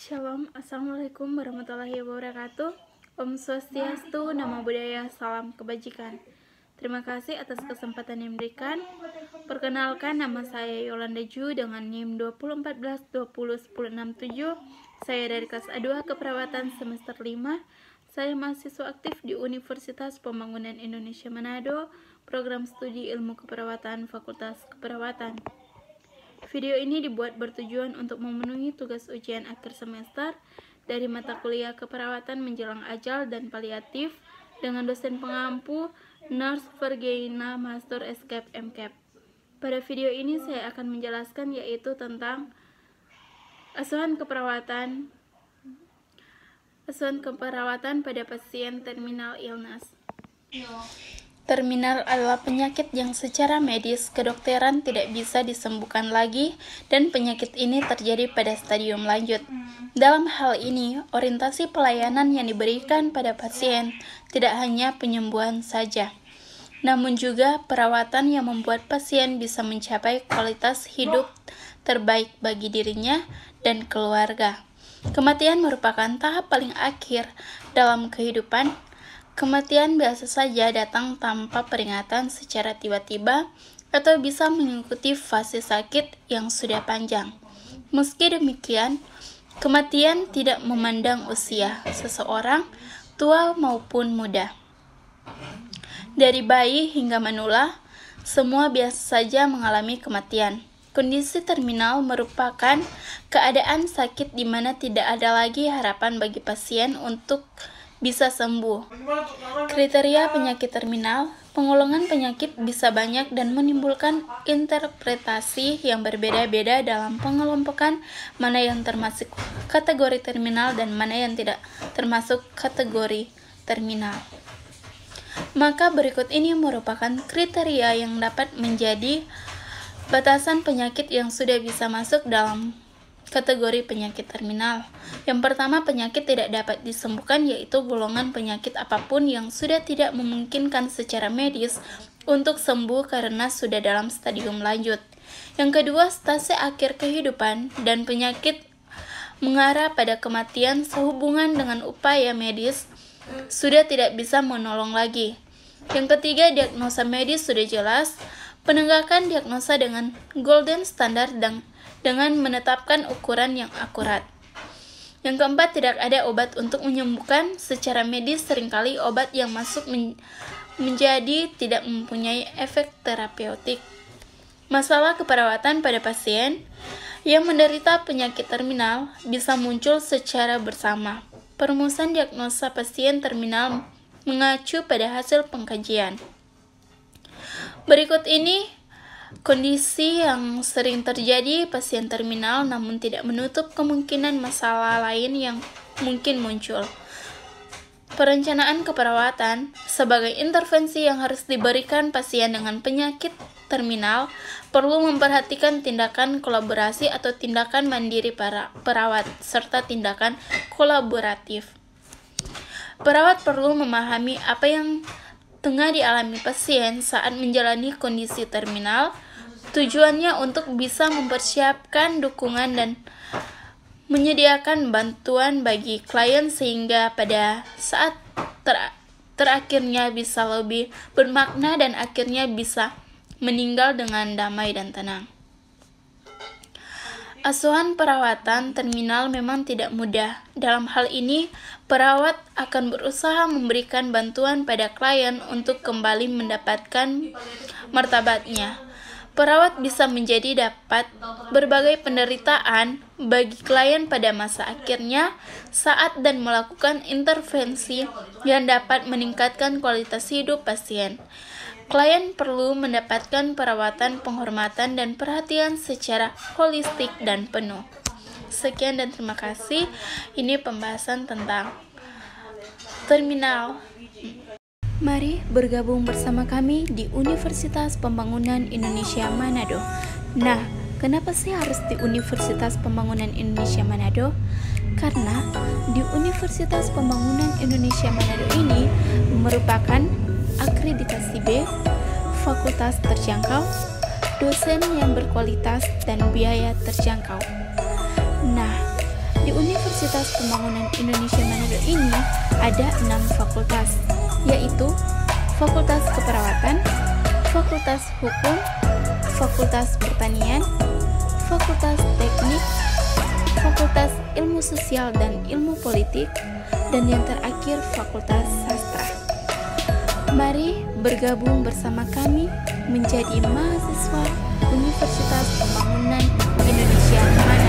Shalom, Assalamualaikum warahmatullahi wabarakatuh. Om Swastiastu, Namo Buddhaya, Salam Kebajikan. Terima kasih atas kesempatan yang diberikan. Perkenalkan, nama saya Yolanda Ju dengan NIM 2014-20-1067. Saya dari kelas A2 Keperawatan semester 5. Saya mahasiswa aktif di Universitas Pembangunan Indonesia Manado, program studi ilmu keperawatan Fakultas Keperawatan. Video ini dibuat bertujuan untuk memenuhi tugas ujian akhir semester dari mata kuliah keperawatan menjelang ajal dan paliatif dengan dosen pengampu Nurse Vergina Master Escape MCAP. Pada video ini saya akan menjelaskan yaitu tentang asuhan keperawatan pada pasien terminal illness. Terminal adalah penyakit yang secara medis kedokteran tidak bisa disembuhkan lagi dan penyakit ini terjadi pada stadium lanjut. Dalam hal ini, orientasi pelayanan yang diberikan pada pasien tidak hanya penyembuhan saja, namun juga perawatan yang membuat pasien bisa mencapai kualitas hidup terbaik bagi dirinya dan keluarga. Kematian merupakan tahap paling akhir dalam kehidupan. Kematian biasa saja datang tanpa peringatan secara tiba-tiba atau bisa mengikuti fase sakit yang sudah panjang. Meski demikian, kematian tidak memandang usia seseorang, tua maupun muda. Dari bayi hingga manula, semua biasa saja mengalami kematian. Kondisi terminal merupakan keadaan sakit di mana tidak ada lagi harapan bagi pasien untuk bisa sembuh. Kriteria penyakit terminal, penggolongan penyakit bisa banyak dan menimbulkan interpretasi yang berbeda-beda dalam pengelompokan mana yang termasuk kategori terminal dan mana yang tidak termasuk kategori terminal. Maka berikut ini merupakan kriteria yang dapat menjadi batasan penyakit yang sudah bisa masuk dalam kategori penyakit terminal. Yang pertama, penyakit tidak dapat disembuhkan, yaitu golongan penyakit apapun yang sudah tidak memungkinkan secara medis untuk sembuh karena sudah dalam stadium lanjut. Yang kedua, stase akhir kehidupan dan penyakit mengarah pada kematian sehubungan dengan upaya medis sudah tidak bisa menolong lagi. Yang ketiga, diagnosa medis sudah jelas, penegakan diagnosa dengan golden standard dan dengan menetapkan ukuran yang akurat. Yang keempat, tidak ada obat untuk menyembuhkan secara medis. Seringkali obat yang masuk menjadi tidak mempunyai efek terapeutik. Masalah keperawatan pada pasien yang menderita penyakit terminal bisa muncul secara bersama. Perumusan diagnosa pasien terminal mengacu pada hasil pengkajian. Berikut ini kondisi yang sering terjadi pasien terminal namun tidak menutup kemungkinan masalah lain yang mungkin muncul. Perencanaan keperawatan sebagai intervensi yang harus diberikan pasien dengan penyakit terminal perlu memperhatikan tindakan kolaborasi atau tindakan mandiri para perawat serta tindakan kolaboratif. Perawat perlu memahami apa yang tengah dialami pasien saat menjalani kondisi terminal, tujuannya untuk bisa mempersiapkan dukungan dan menyediakan bantuan bagi klien sehingga pada saat terakhirnya bisa lebih bermakna dan akhirnya bisa meninggal dengan damai dan tenang. Asuhan perawatan terminal memang tidak mudah. Dalam hal ini, perawat akan berusaha memberikan bantuan pada klien untuk kembali mendapatkan martabatnya. Perawat bisa menjadi dapat berbagai penderitaan bagi klien pada masa akhirnya saat dan melakukan intervensi yang dapat meningkatkan kualitas hidup pasien. Klien perlu mendapatkan perawatan, penghormatan, dan perhatian secara holistik dan penuh. Sekian dan terima kasih. Ini pembahasan tentang terminal. Mari bergabung bersama kami di Universitas Pembangunan Indonesia Manado. Nah, kenapa sih harus di Universitas Pembangunan Indonesia Manado? Karena di Universitas Pembangunan Indonesia Manado ini merupakan akreditasi B, fakultas terjangkau, dosen yang berkualitas, dan biaya terjangkau. Nah, di Universitas Universitas Pembangunan Indonesia Manado ini ada 6 fakultas, yaitu Fakultas Keperawatan, Fakultas Hukum, Fakultas Pertanian, Fakultas Teknik, Fakultas Ilmu Sosial dan Ilmu Politik, dan yang terakhir Fakultas Sastra. Mari bergabung bersama kami menjadi mahasiswa Universitas Pembangunan Indonesia Manado.